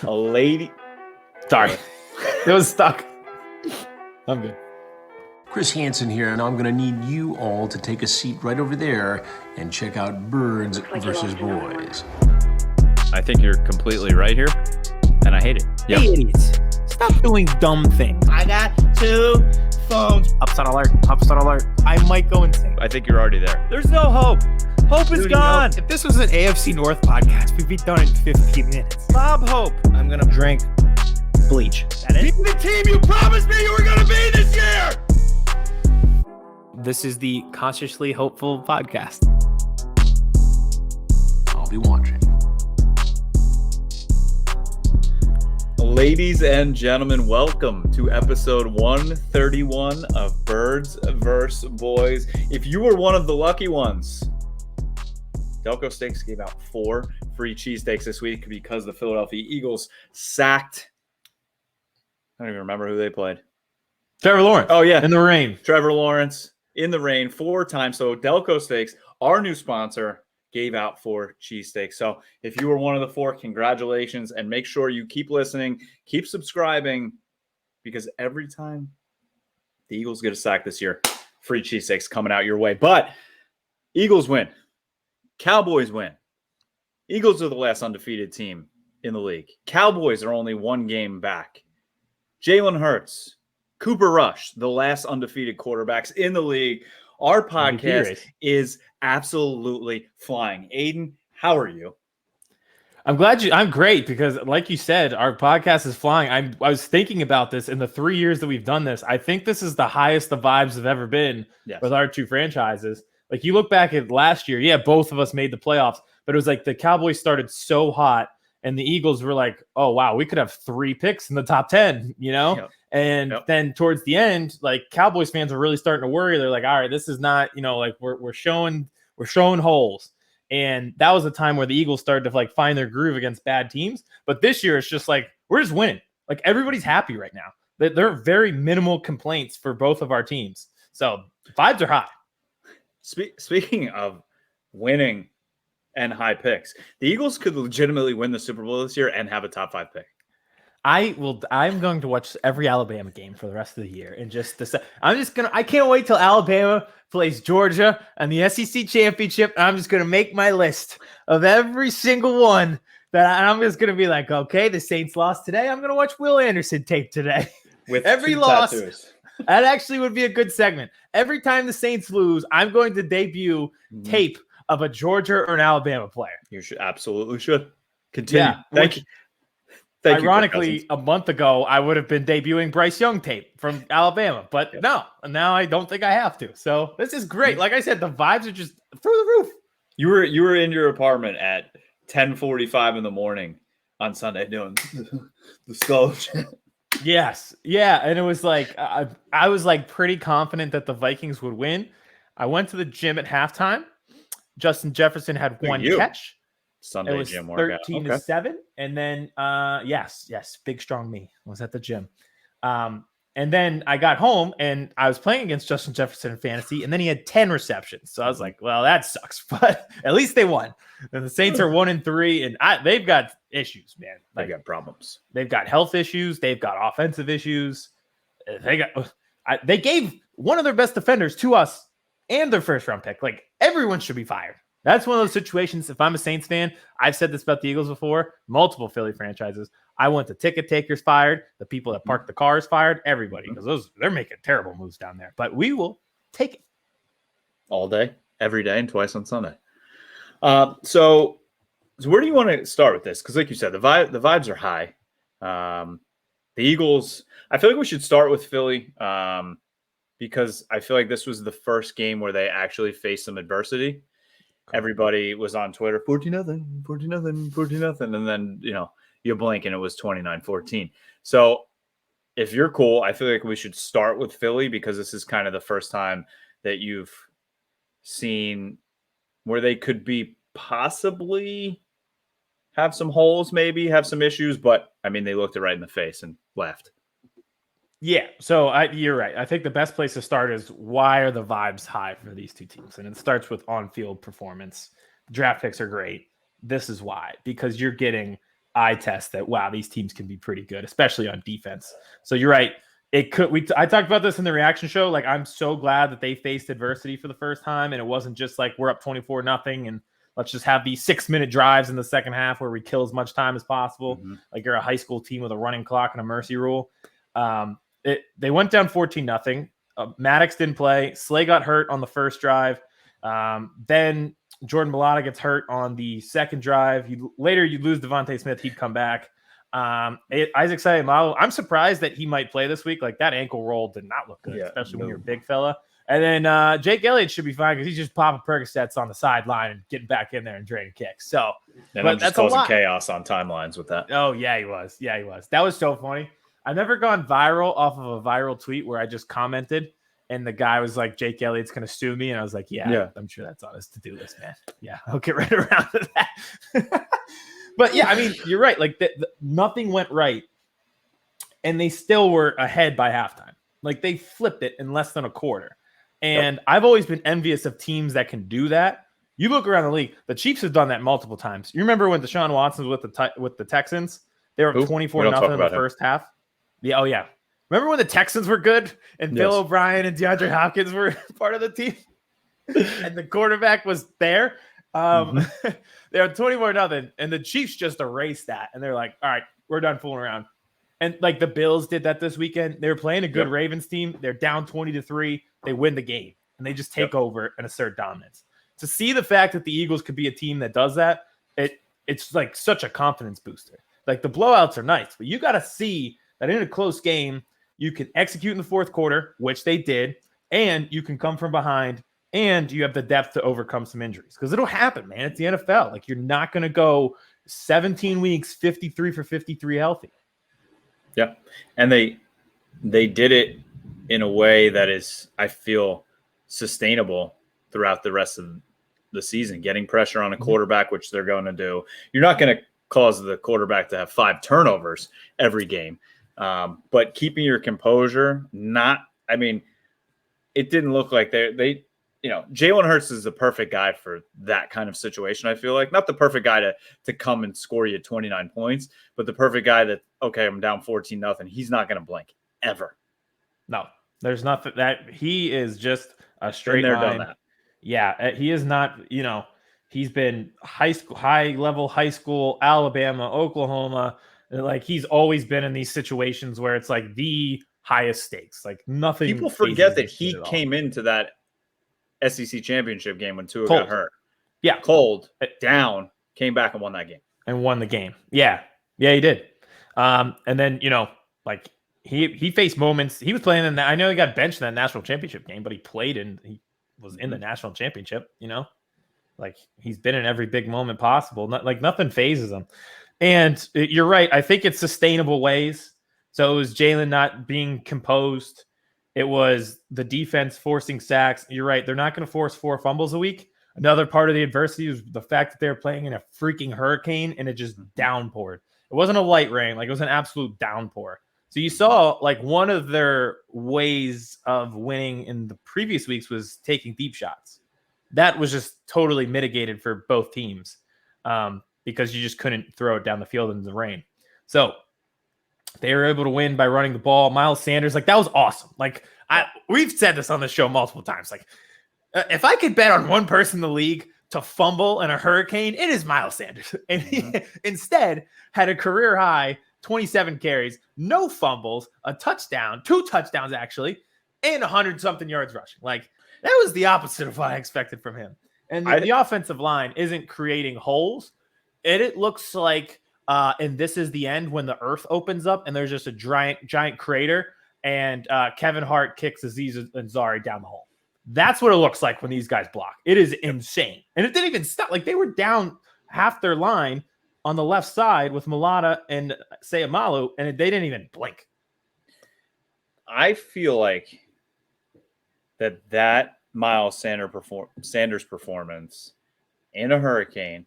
A lady. Sorry. It was stuck. I'm good. Chris Hansen here, and I'm going to need you all to take a seat right over there and check out Birds versus Boys. I think you're completely right here, and I hate it. Yep. Hey, idiots. Stop doing dumb things. I got 2 phones. Upside alert. Upside alert. I might go insane. I think you're already there. There's no hope. Hope is gone. If this was an AFC North podcast, we'd be done in 15 minutes. Bob Hope. I'm going to drink bleach. That Be the team you promised me you were going to be this year! This is the Consciously Hopeful podcast. I'll be watching. Ladies and gentlemen, welcome to episode 131 of Birds vs. Boys. If you were one of the lucky ones, Delco Steaks gave out 4 free cheesesteaks this week because the Philadelphia Eagles sacked. I don't even remember who they played. Trevor Lawrence. Oh, yeah. In the rain. Trevor Lawrence in the rain 4 times. So Delco Steaks, our new sponsor, gave out 4 cheesesteaks. So if you were one of the 4, congratulations. And make sure you keep listening, keep subscribing, because every time the Eagles get a sack this year, free cheesesteaks coming out your way. But Eagles win. Cowboys win. Eagles are the last undefeated team in the league. Cowboys are only 1 game back. Jalen Hurts, Cooper Rush, the last undefeated quarterbacks in the league. Our podcast is absolutely flying. Aidan, how are you? I'm great because, like you said, our podcast is flying. I was thinking about this in the 3 years that we've done this. I think this is the highest the vibes have ever been with our 2 franchises. Like, you look back at last year, yeah, both of us made the playoffs, but it was like the Cowboys started so hot and the Eagles were like, oh, wow, we could have 3 picks in the top 10, you know? Yep. And then towards the end, like, Cowboys fans are really starting to worry. They're like, all right, this is not, you know, like we're showing holes. And that was a time where the Eagles started to like find their groove against bad teams. But this year it's just like, we're just winning. Like, everybody's happy right now. There are very minimal complaints for both of our teams. So vibes are high. Speaking of winning and high picks, the Eagles could legitimately win the Super Bowl this year and have a top 5 pick. I'm going to watch every Alabama game for the rest of the year and just decide. I can't wait till Alabama plays Georgia and the SEC championship. I'm just going to make my list of every single one that I'm just going to be like, okay, the Saints lost today. I'm going to watch Will Anderson tape today. With every 2 loss. tattoos. That actually would be a good segment. Every time the Saints lose, I'm going to debut tape of a Georgia or an Alabama player. You absolutely should. Continue. Yeah, Thank you. Ironically, a month ago, I would have been debuting Bryce Young tape from Alabama, but no, now I don't think I have to. So this is great. Like I said, the vibes are just through the roof. You were in your apartment at 10:45 in the morning on Sunday doing the skull. Yes. Yeah. And it was like, I was like pretty confident that the Vikings would win. I went to the gym at halftime. Justin Jefferson had 1 catch. Sunday it was gym workout. 13-7. And then, yes, big, strong me was at the gym. And then I got home and I was playing against Justin Jefferson in fantasy. And then he had 10 receptions. So I was like, well, that sucks, but at least they won. And the Saints are 1-3 and they've got issues, man. They've got problems. They've got health issues. They've got offensive issues. They gave one of their best defenders to us and their first round pick. Like, everyone should be fired. That's one of those situations. If I'm a Saints fan, I've said this about the Eagles before, multiple Philly franchises. I want the ticket takers fired, the people that park the cars fired, everybody, because they're making terrible moves down there. But we will take it all day, every day, and twice on Sunday. So where do you want to start with this? Because, like you said, the vibes are high. The Eagles. I feel like we should start with Philly because I feel like this was the first game where they actually faced some adversity. Everybody was on Twitter, 14-0, 14-0, 14-0. And then, you blink and it was 29-14. So if you're cool, I feel like we should start with Philly because this is kind of the first time that you've seen where they could be possibly have some holes, maybe have some issues. But, I mean, they looked it right in the face and left. Yeah, so you're right. I think the best place to start is why are the vibes high for these two teams? And it starts with on-field performance. Draft picks are great. This is why. Because you're getting eye test that, wow, these teams can be pretty good, especially on defense. So you're right. It could. I talked about this in the reaction show. Like, I'm so glad that they faced adversity for the first time, and it wasn't just like we're up 24-0 and let's just have these 6-minute drives in the second half where we kill as much time as possible. Mm-hmm. Like you're a high school team with a running clock and a mercy rule. They went down 14-0. Maddox didn't play. Slay got hurt on the first drive. Then Jordan Mailata gets hurt on the second drive. Later, you lose Devontae Smith. He'd come back. Isaac Sayamalo, I'm surprised that he might play this week. Like, that ankle roll did not look good, especially when you're a big fella. And then Jake Elliott should be fine because he's just popping Percocets on the sideline and getting back in there and draining kicks. So, and I'm just causing chaos on timelines with that. Oh, yeah, he was. Yeah, he was. That was so funny. I've never gone viral off of a viral tweet where I just commented and the guy was like, Jake Elliott's going to sue me. And I was like, yeah, I'm sure that's on his to-do list, man. Yeah, I'll get right around to that. But yeah, I mean, you're right. Like nothing went right and they still were ahead by halftime. Like they flipped it in less than a quarter. And I've always been envious of teams that can do that. You look around the league, the Chiefs have done that multiple times. You remember when Deshaun Watson was with the Texans? They were 24-0 in the first half. Yeah, oh yeah. Remember when the Texans were good and Bill O'Brien and DeAndre Hopkins were part of the team? And the quarterback was there. They were 24-0, and the Chiefs just erased that. And they're like, all right, we're done fooling around. And like the Bills did that this weekend. They were playing a good Ravens team. They're down 20-3. They win the game, and they just take over and assert dominance. To see the fact that the Eagles could be a team that does that, it's like such a confidence booster. Like the blowouts are nice, but you got to see that in a close game, you can execute in the fourth quarter, which they did, and you can come from behind, and you have the depth to overcome some injuries. Because it'll happen, man. It's the NFL. Like, you're not going to go 17 weeks, 53 for 53 healthy. Yeah, and they did it in a way that is, I feel, sustainable throughout the rest of the season, getting pressure on a quarterback, which they're going to do. You're not going to cause the quarterback to have 5 turnovers every game. But keeping your composure, it didn't look like they Jalen Hurts is the perfect guy for that kind of situation. I feel like not the perfect guy to come and score you 29 points, but the perfect guy that, okay, I'm down 14-0. He's not going to blink ever. No, there's nothing that he is just a straight line. Done that. Yeah. He is not, he's been high level high school, Alabama, Oklahoma. Like he's always been in these situations where it's like the highest stakes, like nothing. People forget that he came into that SEC championship game when Tua got hurt. Yeah. Cold, down, came back and won that game. And won the game. Yeah. Yeah, he did. And then, like he faced moments. He was playing in that. I know he got benched in that national championship game, but he played and he was in the national championship, like he's been in every big moment possible. Like nothing phases him. And you're right. I think it's sustainable ways. So it was Jalen not being composed. It was the defense forcing sacks. You're right. They're not going to force 4 fumbles a week. Another part of the adversity was the fact that they're playing in a freaking hurricane and it just downpoured. It wasn't a light rain. Like it was an absolute downpour. So you saw like one of their ways of winning in the previous weeks was taking deep shots. That was just totally mitigated for both teams because you just couldn't throw it down the field in the rain. So they were able to win by running the ball. Miles Sanders, like that was awesome. Like we've said this on the show multiple times. Like if I could bet on one person in the league to fumble in a hurricane, it is Miles Sanders. And he instead had a career high 27 carries, no fumbles, a touchdown, 2 touchdowns actually, and 100-something yards rushing. Like that was the opposite of what I expected from him. And the offensive line isn't creating holes. It looks like, and this is the end when the earth opens up and there's just a giant crater and Kevin Hart kicks Aziz Ansari down the hole. That's what it looks like when these guys block. It is insane. And it didn't even stop. Like they were down half their line on the left side with Mailata and Sayamalu, and they didn't even blink. I feel like that Miles Sanders performance in a hurricane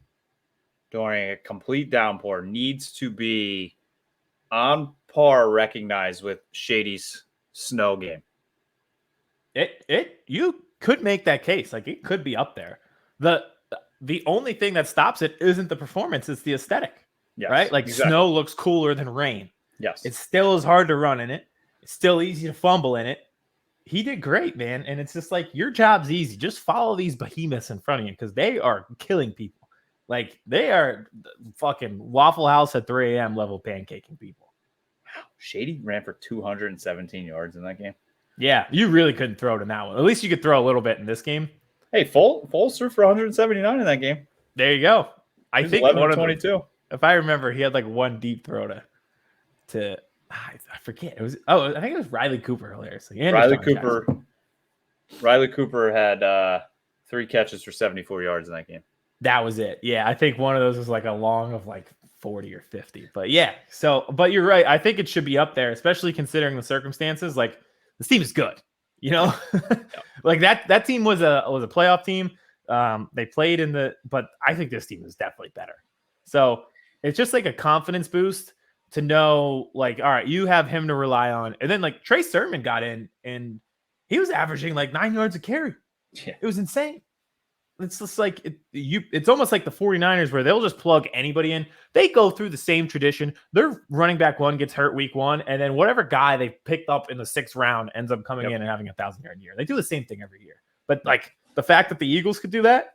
during a complete downpour needs to be on par recognized with Shady's snow game. You could make that case. Like it could be up there. The only thing that stops it isn't the performance, it's the aesthetic. Yes, right? Like exactly. snow looks cooler than rain. Yes. It still is hard to run in it. It's still easy to fumble in it. He did great, man. And it's just like, your job's easy. Just follow these behemoths in front of you because they are killing people. Like, they are fucking Waffle House at 3 a.m. level pancaking people. Wow. Shady ran for 217 yards in that game. Yeah, you really couldn't throw it in that one. At least you could throw a little bit in this game. Hey, Foles threw for 179 in that game. There you go. I think 11 one of of 22. if I remember, he had like one deep throw to I forget. I think it was Riley Cooper. Hilariously, and Riley Cooper had 3 catches for 74 yards in that game. That was it. Yeah, I think one of those was like a long of like 40 or 50. But yeah, but you're right. I think it should be up there, especially considering the circumstances. Like, this team is good, like that team was a playoff team. They played but I think this team is definitely better. So it's just like a confidence boost to know, like, all right, you have him to rely on. And then like Trey Sermon got in and he was averaging like 9 yards a carry. Yeah. It was insane. It's just like it's almost like the 49ers where they'll just plug anybody in. They go through the same tradition. Their running back one gets hurt week 1, and then whatever guy they picked up in the 6th round ends up coming in and having a 1,000-yard year. They do the same thing every year. But like the fact that the Eagles could do that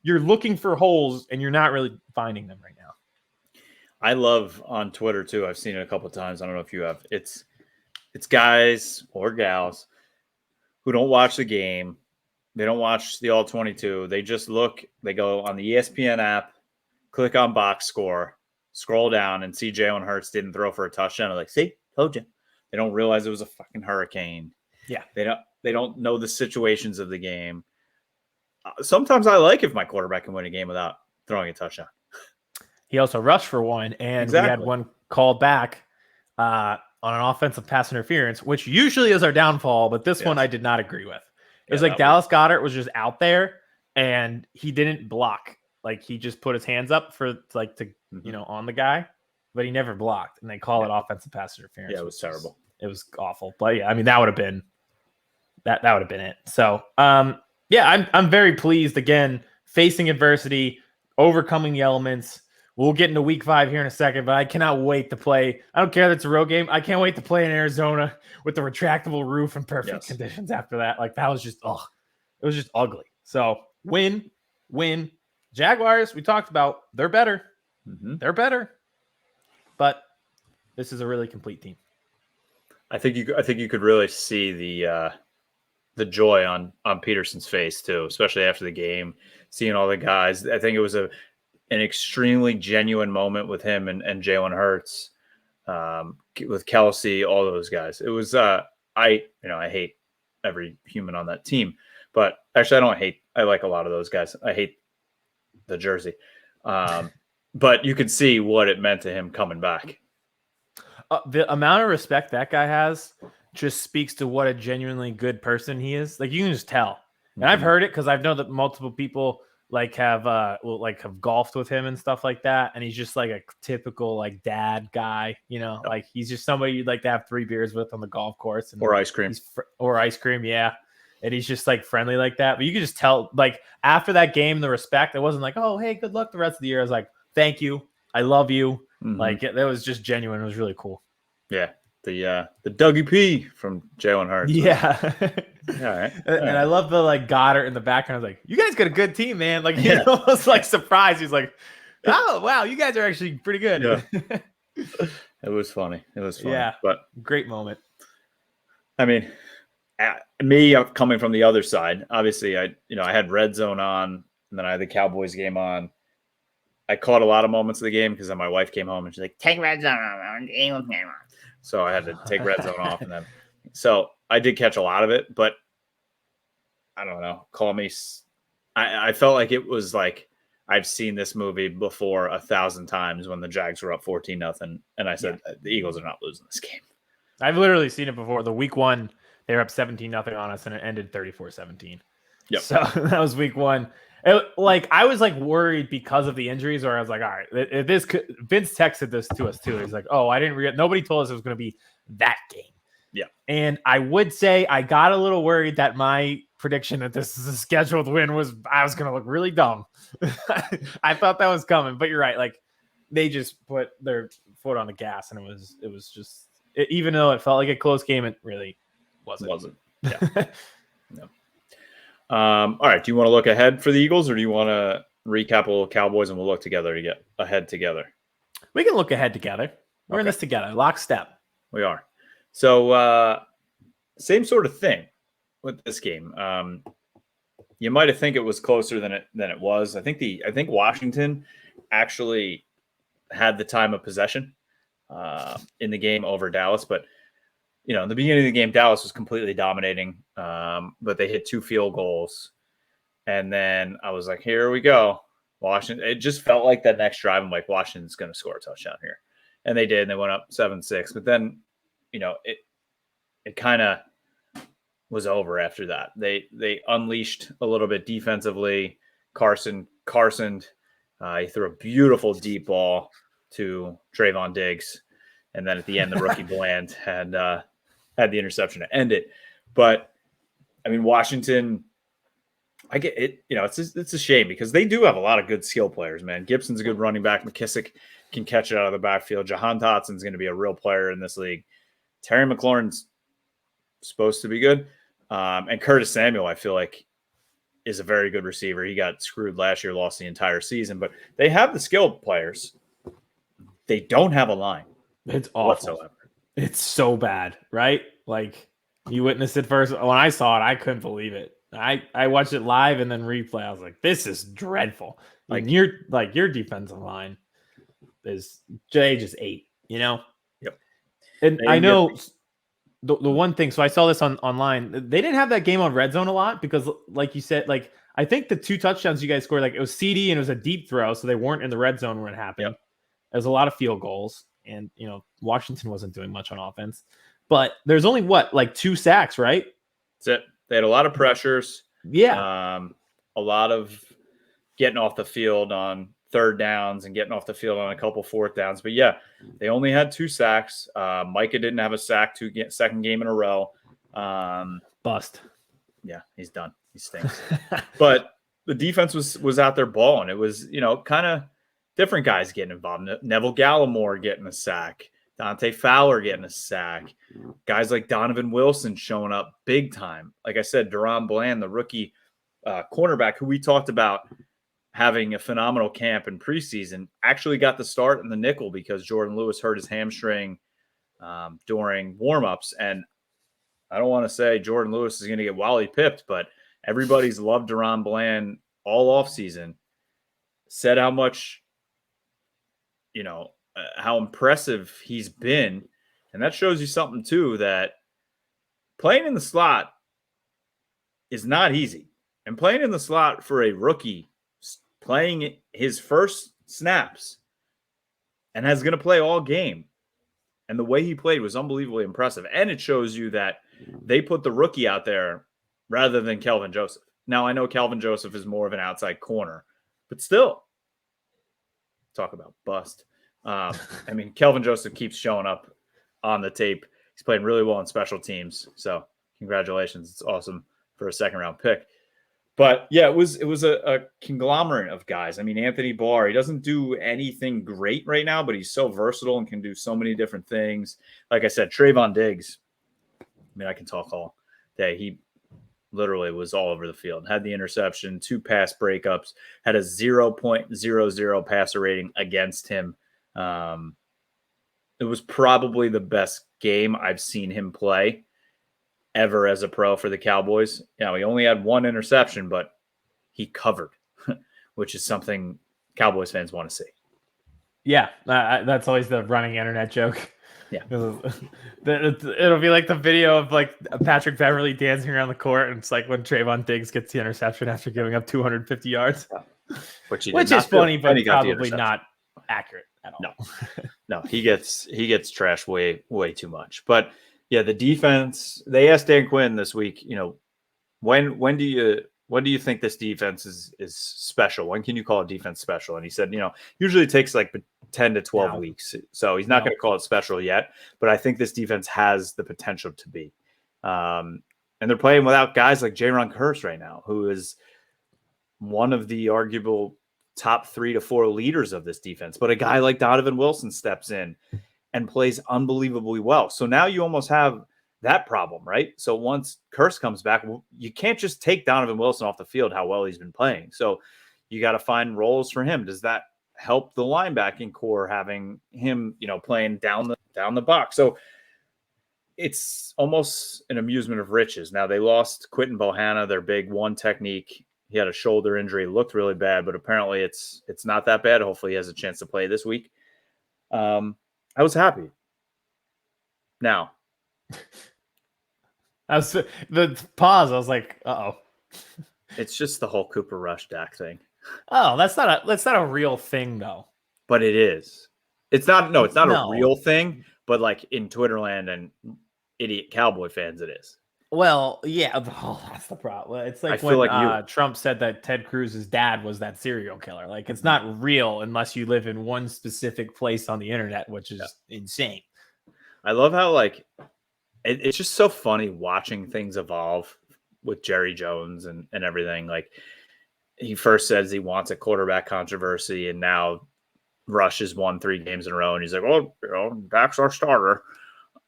you're looking for holes and you're not really finding them right now. I love on Twitter too. I've seen it a couple of times. I don't know if you have. It's guys or gals who don't watch the game. They don't watch the all 22. They just look. They go on the ESPN app, click on box score, scroll down, and see Jalen Hurts didn't throw for a touchdown. They're like, see, told you. They don't realize it was a fucking hurricane. Yeah, they don't know the situations of the game. Sometimes I like if my quarterback can win a game without throwing a touchdown. He also rushed for one, and we had one called back on an offensive pass interference, which usually is our downfall, but this one I did not agree with. It was like Dallas Goedert was just out there, and he didn't block. Like, he just put his hands up for on the guy, but he never blocked, and they call it offensive pass interference. Yeah, it was terrible. It was awful. But yeah, I mean, that would have been that would have been it. So yeah, I'm very pleased again, facing adversity, overcoming the elements. We'll get into week 5 here in a second, but I cannot wait to play. I don't care if it's a road game. I can't wait to play in Arizona with the retractable roof and perfect conditions after that. Like, that was just, it was just ugly. So win. Jaguars, we talked about, they're better. Mm-hmm. They're better. But this is a really complete team. I think you could really see the joy on Pederson's face too, especially after the game, seeing all the guys. I think it was an extremely genuine moment with him and Jalen Hurts, with Kelsey, all those guys. It was I hate every human on that team, but actually I like a lot of those guys. I hate the jersey, but you could see what it meant to him coming back. The amount of respect that guy has just speaks to what a genuinely good person he is. Like, you can just tell. And I've heard it because I've known that multiple people have golfed with him and stuff like that. And he's just like a typical like dad guy, like he's just somebody you'd like to have 3 beers with on the golf course or ice cream or ice cream. Yeah. And he's just like friendly like that. But you could just tell, like, after that game, the respect, it wasn't like, oh, hey, good luck the rest of the year. I was like, thank you. I love you. Mm-hmm. Like, that was just genuine. It was really cool. Yeah. The Dougie P from Jalen Hurts. Yeah. All right. And I love the like Goddard in the background. I was like, you guys got a good team, man. Like, he almost like surprised. He's like, oh wow, you guys are actually pretty good. Yeah. It was funny. Yeah. But great moment. I mean, me coming from the other side, obviously I had Red Zone on, and then I had the Cowboys game on. I caught a lot of moments of the game because then my wife came home and she's like, take Red Zone on, the Eagles game on. So I had to take Red Zone off, and then so I did catch a lot of it, but I don't know. Call me. I felt like it was like I've seen this movie before 1,000 times when the Jags were up 14-0, and I said the Eagles are not losing this game. I've literally seen it before. The week 1, they were up 17-0 on us, and it ended 34-17. Yep. So that was week 1. I was like worried because of the injuries, or I was like, all right, Vince texted this to us too. He's like, oh, nobody told us it was going to be that game. Yeah. And I would say I got a little worried that my prediction that this is a scheduled win I was going to look really dumb. I thought that was coming, but you're right. Like, they just put their foot on the gas, and it was just even though it felt like a close game, it really wasn't. Yeah. No. All right. Do you want to look ahead for the Eagles, or do you want to recap a little Cowboys and we'll look together to get ahead together? We can look ahead together. We're in this together, lockstep. We are. So same sort of thing with this game. You might have think it was closer than it was. I think Washington actually had the time of possession in the game over Dallas, but in the beginning of the game, Dallas was completely dominating, but they hit 2 field goals. And then I was like, here we go. Washington. It just felt like that next drive, I'm like, Washington's going to score a touchdown here. And they did, and they went up 7-6. But then, it kind of was over after that. They unleashed a little bit defensively. Carson, he threw a beautiful deep ball to Trevon Diggs. And then at the end, the rookie Bland had the interception to end it. But, I mean, Washington, I get it. It's a shame because they do have a lot of good skill players, man. Gibson's a good running back. McKissick can catch it out of the backfield. Jahan Dotson's going to be a real player in this league. Terry McLaurin's supposed to be good. And Curtis Samuel, I feel like, is a very good receiver. He got screwed last year, lost the entire season. But they have the skilled players. They don't have a line. It's awful. Whatsoever. It's so bad, right? Like, you witnessed it first. When I saw it, I couldn't believe it. I watched it live and then replay. I was like, this is dreadful. Like, your defensive line is just 8, Yep. And I know the one thing, so I saw this online. They didn't have that game on Red Zone a lot because, like you said, like, I think the 2 touchdowns you guys scored, like, it was CD and it was a deep throw, so they weren't in the red zone when it happened. Yep. There's a lot of field goals, and Washington wasn't doing much on offense. But there's only 2 sacks, right? That's it. They had a lot of pressures. Yeah. A lot of getting off the field on 3rd downs and getting off the field on a couple 4th downs. But yeah, they only had 2 sacks. Micah didn't have a sack second game in a row. Bust. Yeah, he's done. He stinks. But the defense was out there balling. It was, kind of different guys getting involved. Neville Gallimore getting a sack. Dante Fowler getting a sack. Guys like Donovan Wilson showing up big time. Like I said, Deron Bland, the rookie cornerback who we talked about having a phenomenal camp in preseason, actually got the start in the nickel because Jordan Lewis hurt his hamstring during warmups. And I don't want to say Jordan Lewis is going to get Wally pipped, but everybody's loved Deron Bland all offseason. Said how much, how impressive he's been. And that shows you something, too, that playing in the slot is not easy. And playing in the slot for a rookie, playing his first snaps, and is going to play all game. And the way he played was unbelievably impressive. And it shows you that they put the rookie out there rather than Kelvin Joseph. Now, I know Kelvin Joseph is more of an outside corner, but still, talk about bust. Kelvin Joseph keeps showing up on the tape. He's playing really well in special teams. So congratulations. It's awesome for a 2nd-round pick. But yeah, it was a conglomerate of guys. Anthony Barr, he doesn't do anything great right now, but he's so versatile and can do so many different things. Like I said, Trevon Diggs, I can talk all day. He literally was all over the field, had the interception, 2 pass breakups, had a 0.00 passer rating against him. It was probably the best game I've seen him play ever as a pro for the Cowboys. He only had 1 interception, but he covered, which is something Cowboys fans want to see. Yeah, that's always the running internet joke. Yeah. It'll be like the video of like Patrick Beverly dancing around the court, and it's like when Trevon Diggs gets the interception after giving up 250 yards. Which is funny, but probably not accurate at all. No, he gets trashed way too much. But yeah, the defense, they asked Dan Quinn this week, when do you think this defense is special? When can you call a defense special? And he said, usually it takes like 10 to 12 weeks. So he's not going to call it special yet, but I think this defense has the potential to be. And they're playing without guys like Jalen Hurts right now, who is one of the arguable top 3 to 4 leaders of this defense. But a guy like Donovan Wilson steps in and plays unbelievably well. So now you almost have that problem, right? So once Kearse comes back, you can't just take Donovan Wilson off the field, how well he's been playing. So you got to find roles for him. Does that help the linebacking core having him, playing down the box? So it's almost an amusement of riches. Now they lost Quinton Bohanna, their big one technique. He had a shoulder injury, looked really bad, but apparently it's not that bad. Hopefully he has a chance to play this week. I was happy. Now, the pause. I was like, "Uh-oh." It's just the whole Cooper Rush Dak thing. Oh, that's not a real thing though. But it is. It's not a real thing, but like in Twitterland and idiot Cowboy fans, it is. Well, yeah, that's the problem. It's like when Trump said that Ted Cruz's dad was that serial killer. Like, it's not real unless you live in one specific place on the internet, which is insane. I love how it's just so funny watching things evolve with Jerry Jones and everything. Like, he first says he wants a quarterback controversy, and now Rush has won 3 games in a row, and he's like, "Well, Dak's our starter."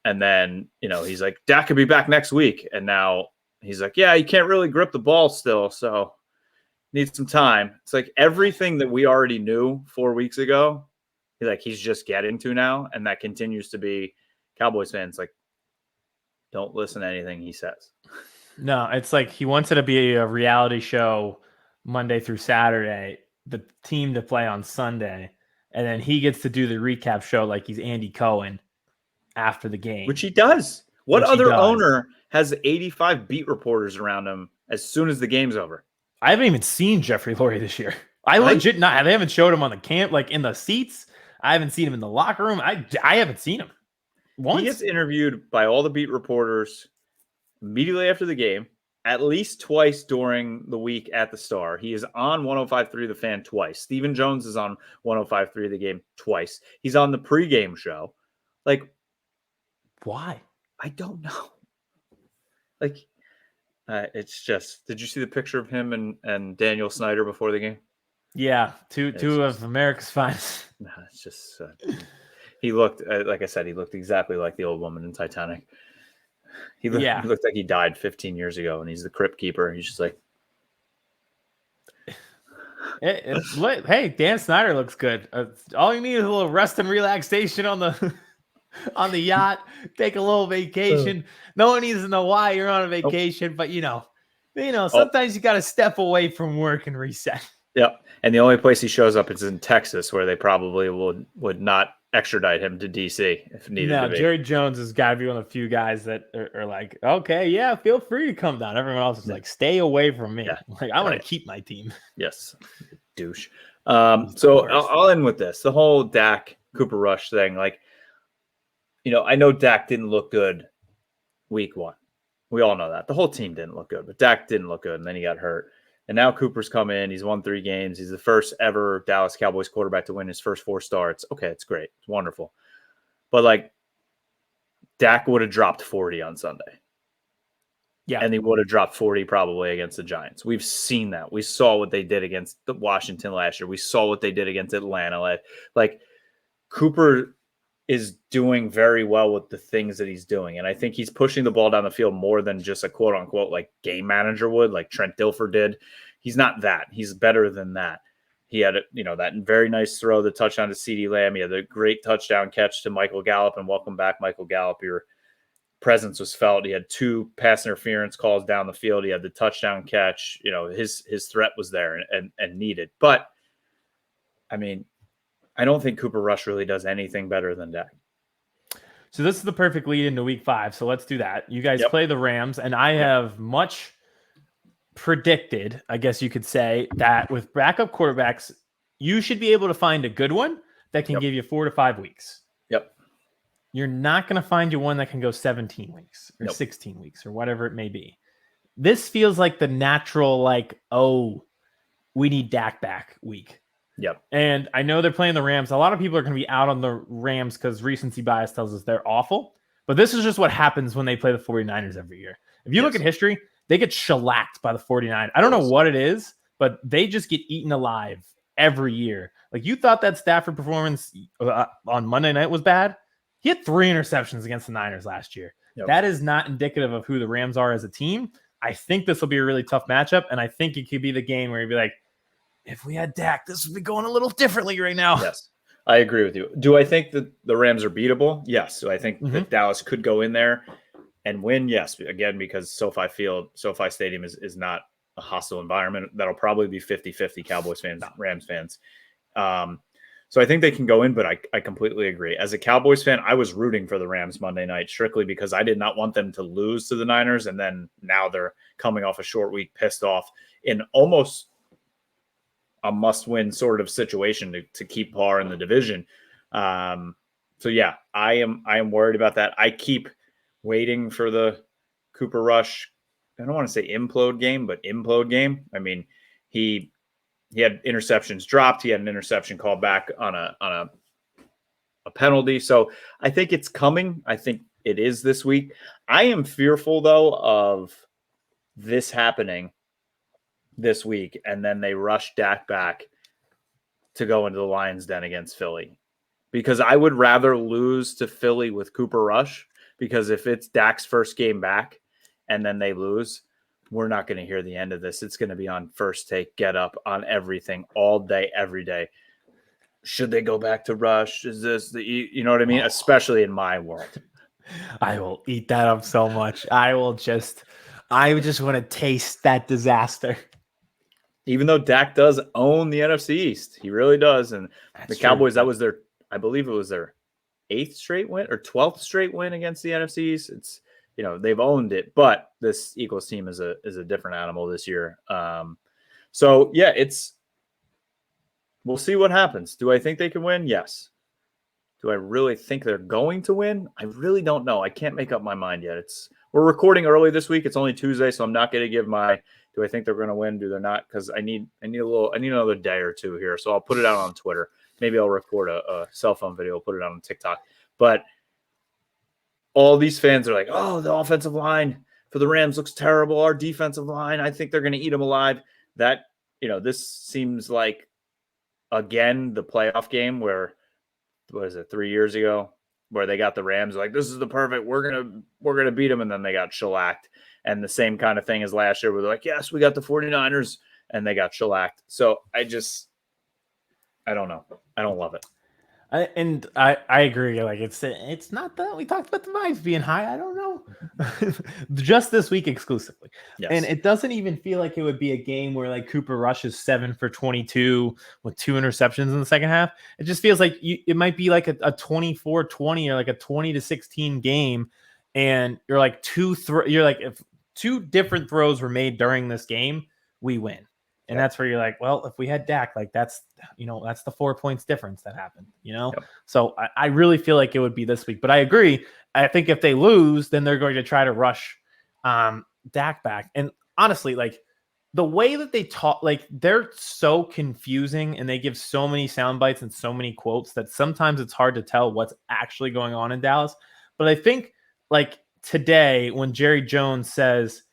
And then, he's like, Dak could be back next week. And now he's like, yeah, you can't really grip the ball still, so needs some time. It's like everything that we already knew 4 weeks ago, he's just getting to now. And that continues to be Cowboys fans like, don't listen to anything he says. No, it's like he wants it to be a reality show Monday through Saturday, the team to play on Sunday. And then he gets to do the recap show like he's Andy Cohen after the game. Which he does. What other owner has 85 beat reporters around him as soon as the game's over? I haven't even seen Jeffrey Lurie this year. I legit not. They haven't showed him on the camp, like in the seats. I haven't seen him in the locker room. I haven't seen him once. He gets interviewed by all the beat reporters immediately after the game, at least twice during the week at the Star. He is on 105.3 The Fan twice. Stephen Jones is on 105.3 The Game twice. He's on the pregame show. Like, why? I don't know. Like, it's just, did you see the picture of him and Daniel Snyder before the game? Yeah, two of America's finest. No, it's just, he looked, like I said, he looked exactly like the old woman in Titanic. He looked like he died 15 years ago, and he's the crypt keeper. He's just like, hey, Dan Snyder looks good. All you need is a little rest and relaxation on the yacht. Take a little vacation. No one needs to know why you're on a vacation, but sometimes you got to step away from work and reset. Yep. And the only place he shows up is in Texas, where they probably would not extradite him to DC if needed. No, to be. Jerry Jones has got to be one of the few guys that are like, okay, yeah, feel free to come down. Everyone else is like, stay away from me. Yeah. Like, I want to keep my team. Yes, douche. So I'll end with this: the whole Dak Cooper Rush thing. Like, I know Dak didn't look good week 1. We all know that. The whole team didn't look good, but Dak didn't look good, and then he got hurt. And now Cooper's come in. He's won 3 games. He's the first ever Dallas Cowboys quarterback to win his first 4 starts. Okay, it's great. It's wonderful. But, like, Dak would have dropped 40 on Sunday. Yeah. And he would have dropped 40 probably against the Giants. We've seen that. We saw what they did against Washington last year. We saw what they did against Atlanta. Like, Cooper is doing very well with the things that he's doing. And I think he's pushing the ball down the field more than just a quote unquote, like game manager would, like Trent Dilfer did. He's not that. He's better than that. He had, that very nice throw, the touchdown to CeeDee Lamb. He had a great touchdown catch to Michael Gallup, and welcome back, Michael Gallup. Your presence was felt. He had 2 pass interference calls down the field. He had the touchdown catch. His threat was there and needed. But I mean, I don't think Cooper Rush really does anything better than Dak. So this is the perfect lead into week 5. So let's do that. You guys play the Rams, and I have much predicted, I guess you could say, that with backup quarterbacks, you should be able to find a good one that can give you 4 to 5 weeks. Yep. You're not going to find you one that can go 17 weeks or 16 weeks or whatever it may be. This feels like the natural, like, oh, we need Dak back week. Yep. And I know they're playing the Rams. A lot of people are going to be out on the Rams because recency bias tells us they're awful. But this is just what happens when they play the 49ers every year. If you look at history, they get shellacked by the 49ers. I don't know what it is, but they just get eaten alive every year. Like, you thought that Stafford performance on Monday night was bad. He had 3 interceptions against the Niners last year. Yep. That is not indicative of who the Rams are as a team. I think this will be a really tough matchup, and I think it could be the game where you'd be like, if we had Dak, this would be going a little differently right now. Yes, I agree with you. Do I think that the Rams are beatable? Yes. So I think that Dallas could go in there and win. Yes. Again, because SoFi Stadium is not a hostile environment. That'll probably be 50-50 Cowboys fans, Rams fans. So I think they can go in, but I completely agree. As a Cowboys fan, I was rooting for the Rams Monday night strictly because I did not want them to lose to the Niners. And then now they're coming off a short week, pissed off in almost a must-win sort of situation to keep par in the division. So yeah, I am worried about that. I keep waiting for the Cooper Rush. I don't want to say implode game, but implode game. I mean, he had interceptions dropped. He had an interception called back on a penalty. So I think it's coming. I think it is this week. I am fearful though of this happening this week, and then they rush Dak back to go into the Lions' den against Philly. Because I would rather lose to Philly with Cooper Rush, because if it's Dak's first game back and then they lose, we're not going to hear the end of this. It's going to be on First Take, Get Up, on everything, all day, every day. Should they go back to Rush? Is this you know what I mean? Especially in my world. I will eat that up so much. I just want to taste that disaster. Even though Dak does own the NFC East, he really does. And the Cowboys, that was I believe it was their 8th straight win or 12th straight win against the NFC East. It's, they've owned it, but this Eagles team is a different animal this year. So yeah, we'll see what happens. Do I think they can win? Yes. Do I really think they're going to win? I really don't know. I can't make up my mind yet. We're recording early this week. It's only Tuesday, so I'm not going to give do I think they're going to win? Do they not? Because I need another day or two here. So I'll put it out on Twitter. Maybe I'll record a cell phone video, put it out on TikTok. But all these fans are like, oh, the offensive line for the Rams looks terrible. Our defensive line, I think they're going to eat them alive. That, this seems like, again, the playoff game where, 3 years ago, where they got the Rams like, this is the perfect, we're gonna beat them, and then they got shellacked. And the same kind of thing as last year where they're like, yes, we got the 49ers, and they got shellacked. So I don't know. I don't love it. I agree. Like, it's not that we talked about the vibes being high. I don't know. Just this week exclusively. Yes. And it doesn't even feel like it would be a game where like Cooper Rush is 7 for 22 with 2 interceptions in the second half. It just feels like it might be like a 24-20 or like a 20-16 game. And you're like if 2 different throws were made during this game, we win. And that's where you're like, well, if we had Dak, like that's the 4 points difference that happened, Yep. So I really feel like it would be this week, but I agree. I think if they lose, then they're going to try to rush Dak back. And honestly, like the way that they talk, like they're so confusing and they give so many sound bites and so many quotes that sometimes it's hard to tell what's actually going on in Dallas. But I think like today when Jerry Jones says,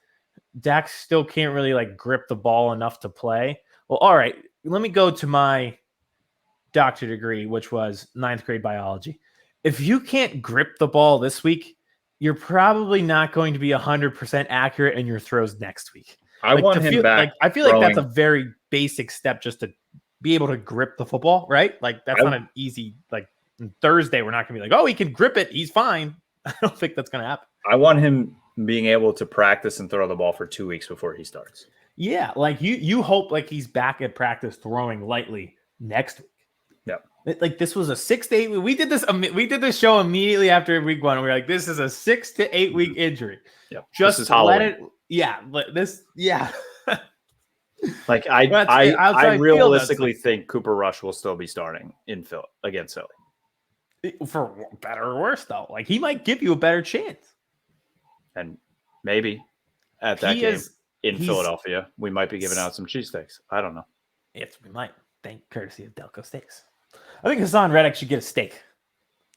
Dak still can't really like grip the ball enough to play. Well, all right, let me go to my doctorate degree, which was 9th grade biology. If you can't grip the ball this week, you're probably not going to be 100% accurate in your throws next week. I want him back. Like, I feel like that's a very basic step just to be able to grip the football, right? Like that's not an easy, like Thursday, we're not going to be like, oh, he can grip it. He's fine. I don't think that's going to happen. I want him being able to practice and throw the ball for 2 weeks before he starts. Yeah, like you hope like he's back at practice throwing lightly next week. Yeah, like this was a 6 to 8 week. We did this show immediately after week 1. We were like, this is a 6 to 8 week injury. Yeah, just let it. Yeah, this. Yeah. Like I realistically think Cooper Rush will still be starting in Philly against Philly. For better or worse, though, like he might give you a better chance. And maybe at that game in Philadelphia, we might be giving out some cheesesteaks. I don't know. Yes, we might. Thank courtesy of Delco Steaks. I think Hassan Reddick should get a steak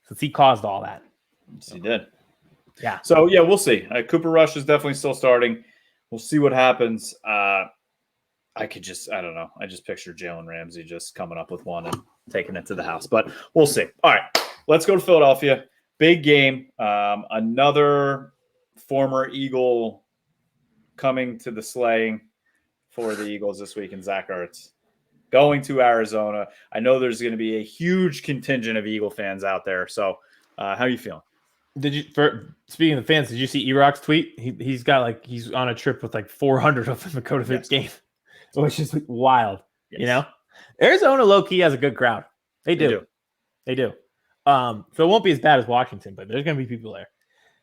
since he caused all that. Yes, he did. Yeah. So, yeah, we'll see. Cooper Rush is definitely still starting. We'll see what happens. I don't know. I just picture Jalen Ramsey just coming up with one and taking it to the house, but we'll see. All right, let's go to Philadelphia. Big game. Another former Eagle coming to the slaying for the Eagles this week in Zach Ertz. Going to Arizona. I know there's going to be a huge contingent of Eagle fans out there. So how are you feeling? Speaking of fans, did you see E-Rock's tweet? He's on a trip with like 400 of them to go to this game, which is wild. Yes. You know, Arizona low key has a good crowd. They do. So it won't be as bad as Washington, but there's going to be people there.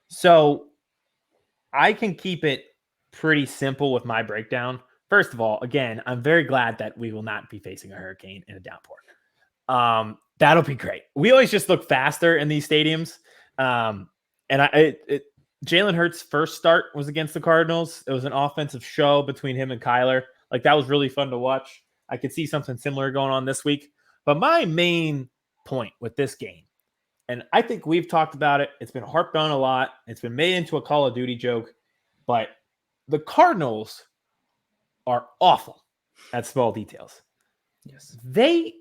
So I can keep it pretty simple with my breakdown. First of all, again, I'm very glad that we will not be facing a hurricane and a downpour. That'll be great. We always just look faster in these stadiums. And Jalen Hurts' first start was against the Cardinals. It was an offensive show between him and Kyler. Like, that was really fun to watch. I could see something similar going on this week. But my main point with this game, and I think we've talked about it, it's been harped on a lot. It's been made into a Call of Duty joke. But the Cardinals are awful at small details. Yes. They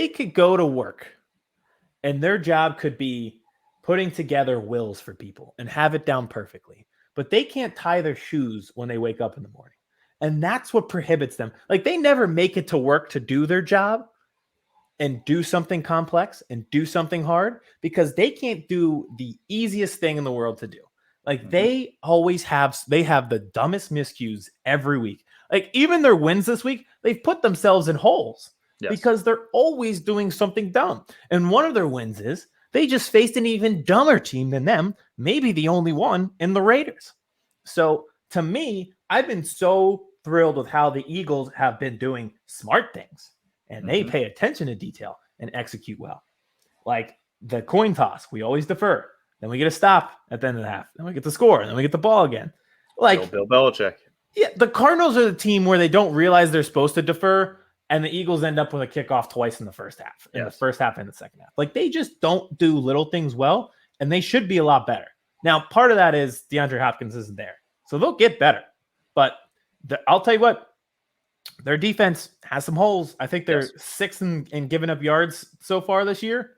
could go to work and their job could be putting together wills for people and have it down perfectly, but they can't tie their shoes when they wake up in the morning. And that's what prohibits them. Like, they never make it to work to do their job and do something complex and do something hard because they can't do the easiest thing in the world to do. Like, they have the dumbest miscues every week. Like, even their wins this week, they've put themselves in holes because they're always doing something dumb. And one of their wins is they just faced an even dumber team than them, maybe the only one, in the Raiders. So to me, I've been so thrilled with how the Eagles have been doing smart things and they pay attention to detail and execute well. Like the coin toss, we always defer. Then we get a stop at the end of the half. Then we get the score. And then we get the ball again. Like Bill Belichick. Yeah, the Cardinals are the team where they don't realize they're supposed to defer, and the Eagles end up with a kickoff twice in the first half, in the first half and the second half. Like, they just don't do little things well, and they should be a lot better. Now, part of that is DeAndre Hopkins isn't there, so they'll get better. But I'll tell you what, their defense has some holes. I think they're sixth in giving up yards so far this year.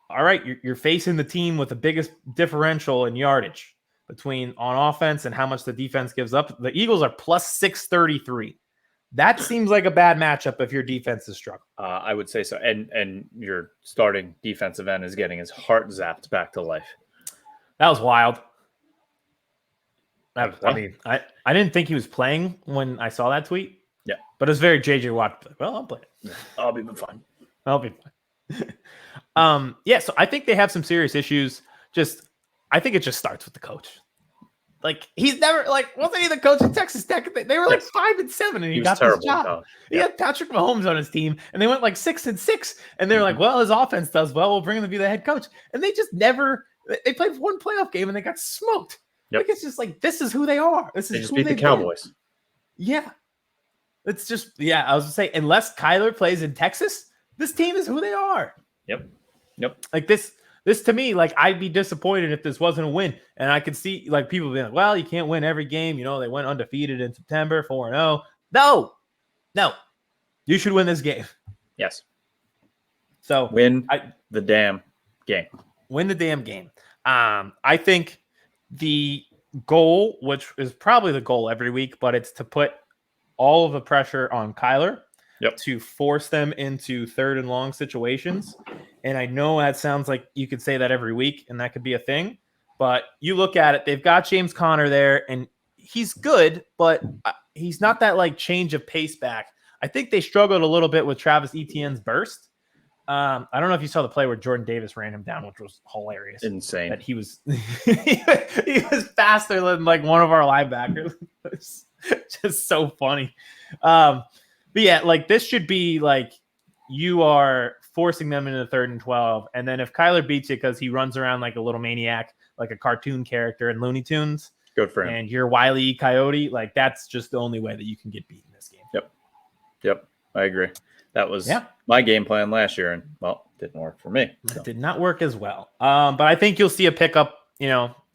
All right, you're facing the team with the biggest differential in yardage between on offense and how much the defense gives up. The Eagles are plus 633. That seems like a bad matchup if your defense is struggling. I would say so. And your starting defensive end is getting his heart zapped back to life. That was wild. I didn't think he was playing when I saw that tweet. Yeah. But it's very JJ Watt. Well, I'll play it. I'll be fine. I'll be fine. So I think they have some serious issues. I think it just starts with the coach. Like, he's never wasn't he the coach at Texas Tech? They were like 5-7, and he got this job. He had Patrick Mahomes on his team, and they went like 6-6, and they're like, well, his offense does well. We'll bring him to be the head coach, and they just never. They played one playoff game and they got smoked. Yep. Like, it's just like, this is who they are. This is they just who beat the Cowboys. Been. Yeah, it's just I was gonna say, unless Kyler plays in Texas, this team is who they are. Yep. Like this to me, like, I'd be disappointed if this wasn't a win. And I could see like people being like, well, you can't win every game. You know, they went undefeated in September, 4-0. No, you should win this game. Yes. So win the damn game. Win the damn game. I think the goal, which is probably the goal every week, but it's to put all of the pressure on Kyler. To force them into third and long situations. And I know that sounds like you could say that every week, and that could be a thing. But you look at it, they've got James Conner there, and he's good, but he's not that like change of pace back. I think they struggled a little bit with Travis Etienne's burst. I don't know if you saw the play where Jordan Davis ran him down, which was hilarious. Insane. That he was he was faster than like one of our linebackers. It's just so funny. But yeah, like, this should be like, you are forcing them into 3rd and 12. And then if Kyler beats you because he runs around like a little maniac, like a cartoon character in Looney Tunes, good for him. And you're Wile E. Coyote, like, that's just the only way that you can get beat in this game. Yep. I agree. That was my game plan last year, and well, it didn't work for me. So. It did not work as well. But I think you'll see a pickup,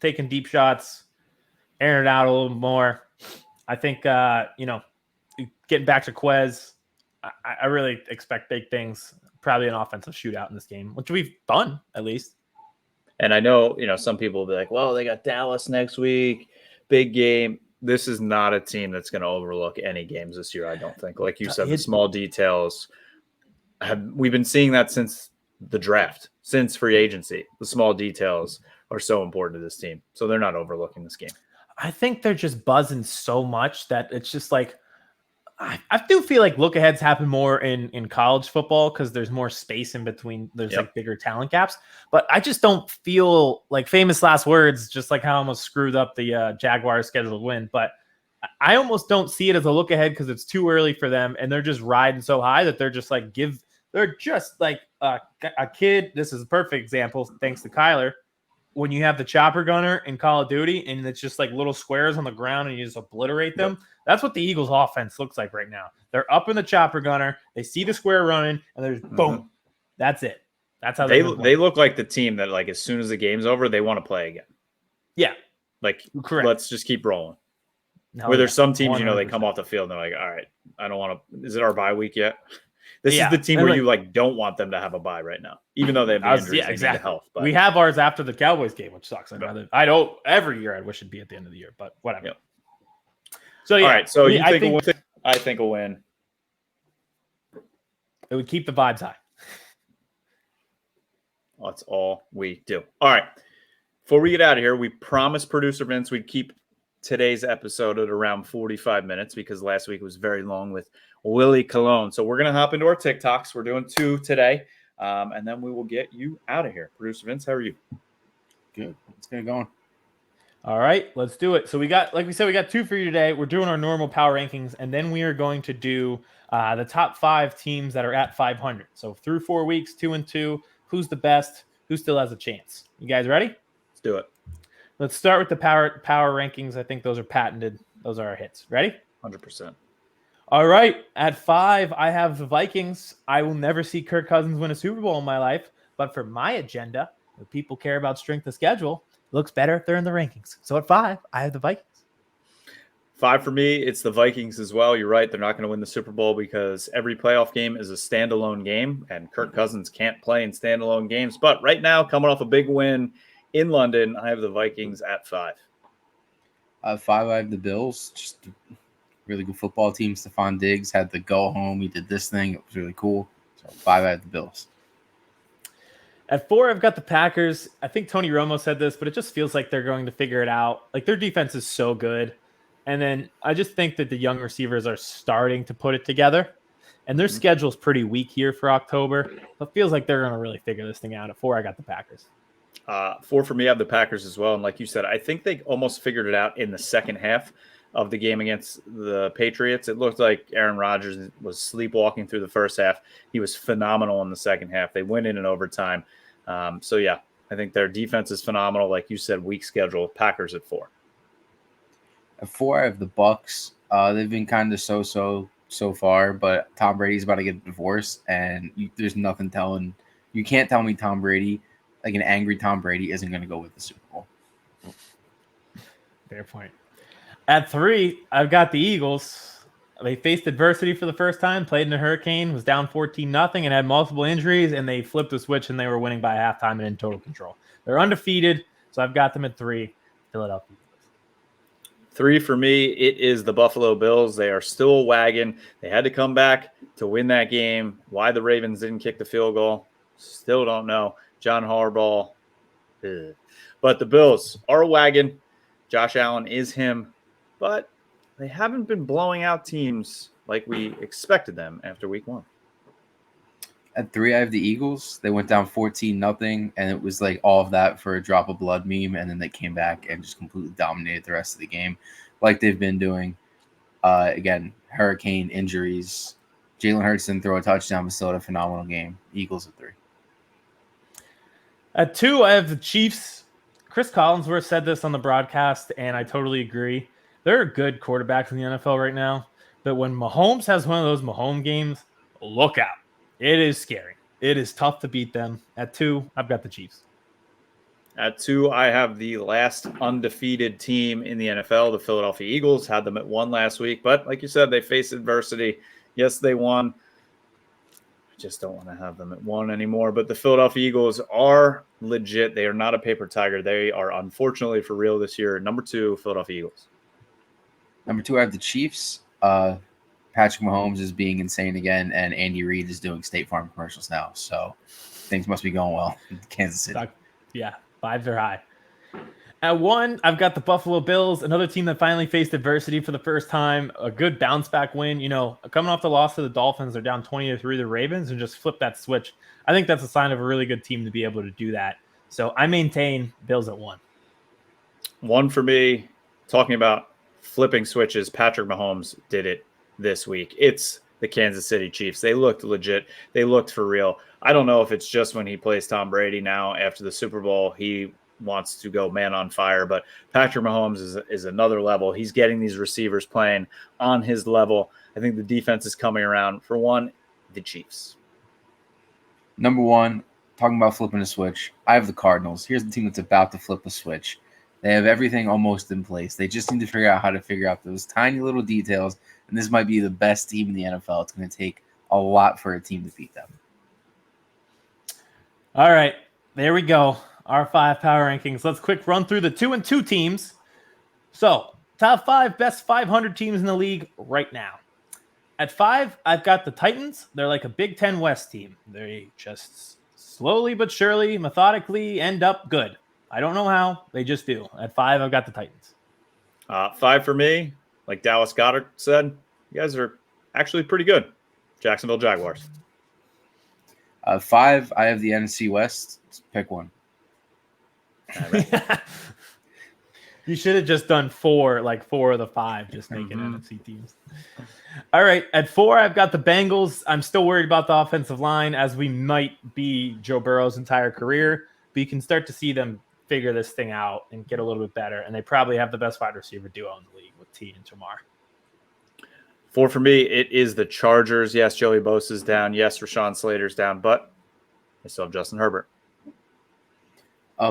taking deep shots. airing it out a little more. I think, getting back to Quez, I really expect big things. Probably an offensive shootout in this game, which we've done at least. And I know, some people will be like, well, they got Dallas next week, big game. This is not a team that's going to overlook any games this year, I don't think. Like you said, the small details, we've been seeing that since the draft, since free agency. The small details are so important to this team. So they're not overlooking this game. I think they're just buzzing so much that it's just like, I do feel like look aheads happen more in college football because there's more space in between. There's like bigger talent gaps, but I just don't feel like famous last words, just like how I almost screwed up the Jaguars scheduled win. But I almost don't see it as a look ahead because it's too early for them. And they're just riding so high that they're just like, they're just like a kid. This is a perfect example. Thanks to Kyler. When you have the chopper gunner in Call of Duty and it's just like little squares on the ground and you just obliterate them. That's what the Eagles offense looks like right now. They're up in the chopper gunner. They see the square running and there's boom. That's it. That's how they look like the team that like, as soon as the game's over, they want to play again. Yeah. Like, correct. Let's just keep rolling. Where there's some teams, 100%. They come off the field and they're like, all right, I don't want to, is it our bye week yet? This is the team where you like don't want them to have a bye right now, even though they have the injuries. Yeah, exactly. Health, but. We have ours after the Cowboys game, which sucks. I don't every year. I wish it'd be at the end of the year, but whatever. Yep. So all right. So I think a win. It would keep the vibes high. That's all we do. All right. Before we get out of here, we promised producer Vince we'd keep today's episode at around 45 minutes because last week was very long with Willie Colon. So we're going to hop into our TikToks. We're doing 2 today, and then we will get you out of here. Producer Vince, how are you? Good. Let's get it going. All right, let's do it. So we got 2 for you today. We're doing our normal power rankings, and then we are going to do the top 5 teams that are at 500. So through 4 weeks, 2-2, who's the best, who still has a chance. You guys ready? Let's do it. Let's start with the power rankings. I think those are patented. Those are our hits. Ready? 100%. All right. At 5, I have the Vikings. I will never see Kirk Cousins win a Super Bowl in my life. But for my agenda, where people care about strength of schedule, it looks better if they're in the rankings. So at 5, I have the Vikings. 5 for me, it's the Vikings as well. You're right. They're not going to win the Super Bowl because every playoff game is a standalone game, and Kirk Cousins can't play in standalone games. But right now, coming off a big win in London, I have the Vikings at 5. 5, I have the Bills. Just a really good football team. Trevon Diggs had the go home. He did this thing. It was really cool. So 5, I have the Bills. At 4, I've got the Packers. I think Tony Romo said this, but it just feels like they're going to figure it out. Like their defense is so good. And then I just think that the young receivers are starting to put it together. And their schedule's pretty weak here for October. So it feels like they're going to really figure this thing out. At 4, I got the Packers. 4 for me, I have the Packers as well. And like you said, I think they almost figured it out in the second half of the game against the Patriots. It looked like Aaron Rodgers was sleepwalking through the first half. He was phenomenal in the second half. They went in overtime. So, yeah, I think their defense is phenomenal. Like you said, weak schedule. Packers at 4. At 4, I have the Bucks. They've been kind of so far, but Tom Brady's about to get a divorce, and there's nothing telling. You can't tell me Tom Brady, like an angry Tom Brady, isn't going to go with the Super Bowl. Fair point. At 3, I've got the Eagles. They faced adversity for the first time, played in a hurricane, was down 14-0, and had multiple injuries, and they flipped the switch, and they were winning by halftime and in total control. They're undefeated, so I've got them at 3. Philadelphia. 3 for me, it is the Buffalo Bills. They are still a wagon. They had to come back to win that game. Why the Ravens didn't kick the field goal, still don't know. John Harbaugh. Ugh. But the Bills are a wagon. Josh Allen is him. But they haven't been blowing out teams like we expected them after week 1. At 3, I have the Eagles. They went down 14-0, and it was like all of that for a drop of blood meme, and then they came back and just completely dominated the rest of the game like they've been doing. Again, hurricane, injuries. Jalen Hurts didn't throw a touchdown, but still had a phenomenal game. Eagles at 3. At 2, I have the Chiefs. Chris Collinsworth said this on the broadcast, and I totally agree. There are good quarterbacks in the NFL right now, but when Mahomes has one of those Mahomes games, look out. It is scary. It is tough to beat them. At 2, I've got the Chiefs. At 2, I have the last undefeated team in the NFL, the Philadelphia Eagles. Had them at 1 last week, but like you said, they faced adversity. Yes, they won. I just don't want to have them at 1 anymore. But the Philadelphia Eagles are legit. They are not a paper tiger. They are unfortunately for real this year. Number 2, Philadelphia Eagles. Number 2, I have the Chiefs. Patrick Mahomes is being insane again, and Andy Reid is doing State Farm commercials now. So things must be going well in Kansas City. Yeah, vibes are high. At 1, I've got the Buffalo Bills, another team that finally faced adversity for the first time. A good bounce back win. You know, coming off the loss to the Dolphins, they're down 20-3 to the Ravens and just flip that switch. I think that's a sign of a really good team to be able to do that. So I maintain Bills at 1. 1 for me. Talking about flipping switches, Patrick Mahomes did it this week. It's the Kansas City Chiefs. They looked legit. They looked for real. I don't know if it's just when he plays Tom Brady now after the Super Bowl, he wants to go man on fire, but Patrick Mahomes is another level. He's getting these receivers playing on his level. I think the defense is coming around. For 1, the Chiefs. Number 1, talking about flipping a switch, I have the Cardinals. Here's the team that's about to flip a switch. They have everything almost in place. They just need to figure out how to figure out those tiny little details, and this might be the best team in the NFL. It's going to take a lot for a team to beat them. All right, there we go. Our 5 power rankings. Let's quick run through the 2-2 teams. So, top 5 best 500 teams in the league right now. At 5, I've got the Titans. They're like a Big Ten West team. They just slowly but surely, methodically end up good. I don't know how. They just do. At 5, I've got the Titans. 5 for me. Like Dallas Goddard said, you guys are actually pretty good. Jacksonville Jaguars. 5, I have the NFC West. Pick one. You should have just done 4, like 4 of the 5, just making NFC teams. All right, at 4, I've got the Bengals. I'm still worried about the offensive line, as we might be Joe Burrow's entire career, but you can start to see them figure this thing out and get a little bit better, and they probably have the best wide receiver duo in the league with T and Jamar. 4 for me, it is the Chargers. Yes, Joey Bosa's down. Yes, Rashawn Slater's down, but they still have Justin Herbert.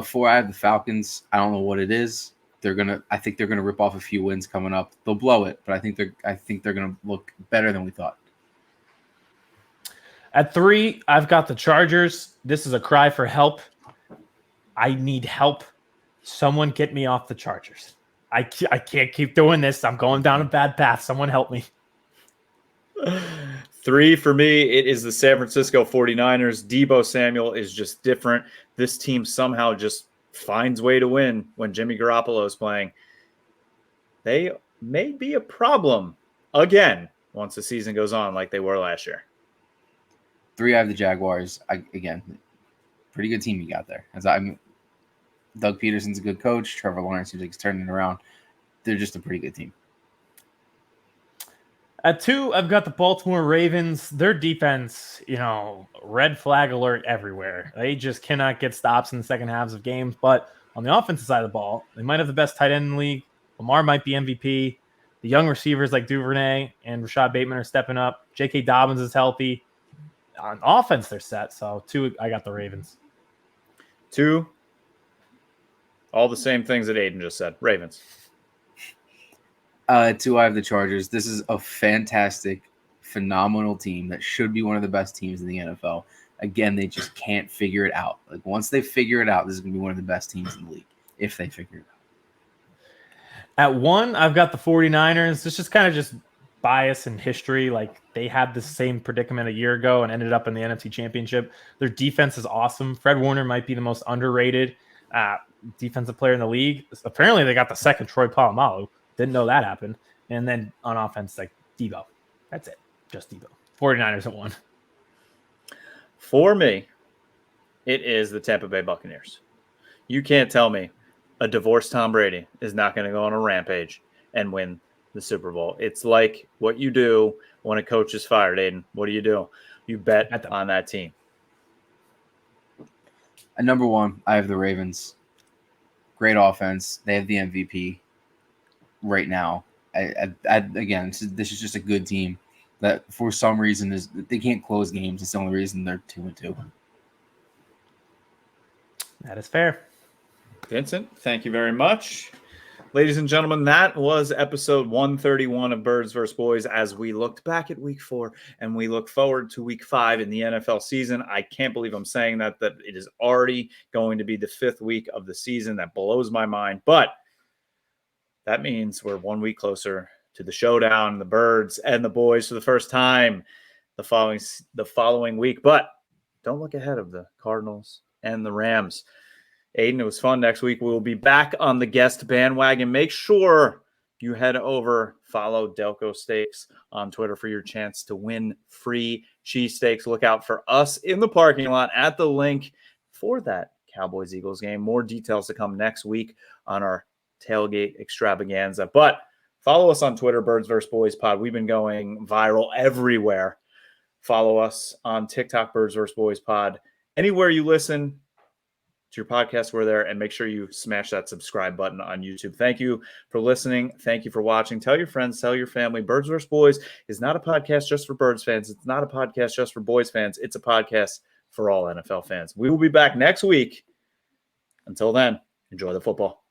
4, I have the Falcons. I don't know what it is. I think they're gonna rip off a few wins coming up. They'll blow it, but I think they're gonna look better than we thought. At 3, I've got the Chargers. This is a cry for help. I need help. Someone get me off the Chargers. I can't keep doing this. I'm going down a bad path. Someone help me. 3 for me, it is the San Francisco 49ers. Deebo Samuel is just different. This team somehow just finds way to win when Jimmy Garoppolo is playing. They may be a problem again once the season goes on like they were last year. 3, I have the Jaguars. Again, pretty good team you got there. Doug Pederson's a good coach. Trevor Lawrence seems like he's turning it around. They're just a pretty good team. At 2, I've got the Baltimore Ravens. Their defense, red flag alert everywhere. They just cannot get stops in the second halves of games. But on the offensive side of the ball, they might have the best tight end in the league. Lamar might be MVP. The young receivers like Duvernay and Rashad Bateman are stepping up. J.K. Dobbins is healthy. On offense, they're set. So 2, I got the Ravens. 2, all the same things that Aidan just said. Ravens. 2, I have the Chargers. This is a fantastic, phenomenal team that should be one of the best teams in the NFL. Again, they just can't figure it out. Like once they figure it out, this is going to be one of the best teams in the league if they figure it out. At 1, I've got the 49ers. It's just kind of just bias in history. Like they had the same predicament a year ago and ended up in the NFC Championship. Their defense is awesome. Fred Warner might be the most underrated defensive player in the league. Apparently, they got the second Troy Polamalu. Didn't know that happened. And then on offense, like Deebo. That's it. Just Deebo. 49ers at 1. For me, it is the Tampa Bay Buccaneers. You can't tell me a divorced Tom Brady is not going to go on a rampage and win the Super Bowl. It's like what you do when a coach is fired, Aidan. What do? You bet on that team. At number 1, I have the Ravens. Great offense. They have the MVP right now. Again, this is just a good team that for some reason they can't close games. It's the only reason they're 2-2. That is fair. Vincent, thank you very much. Ladies and gentlemen, that was episode 131 of Birds vs. Boys as we looked back at week 4 and we look forward to week 5 in the NFL season. I can't believe I'm saying that it is already going to be the 5th week of the season. That blows my mind. But that means we're 1 week closer to the showdown, the Birds and the Boys for the first time the following week. But don't look ahead of the Cardinals and the Rams. Aidan, it was fun. Next week, we will be back on the guest bandwagon. Make sure you head over, follow Delco Steaks on Twitter for your chance to win free cheesesteaks. Look out for us in the parking lot at the link for that Cowboys-Eagles game. More details to come next week on our tailgate extravaganza. But follow us on Twitter, Birds vs. Boys Pod. We've been going viral everywhere. Follow us on TikTok, Birds vs. Boys Pod. Anywhere you listen to your podcast, we're there, and make sure you smash that subscribe button on YouTube. Thank you for listening. Thank you for watching. Tell your friends, tell your family. Birds vs. Boys is not a podcast just for Birds fans. It's not a podcast just for Boys fans. It's a podcast for all NFL fans. We will be back next week. Until then, enjoy the football.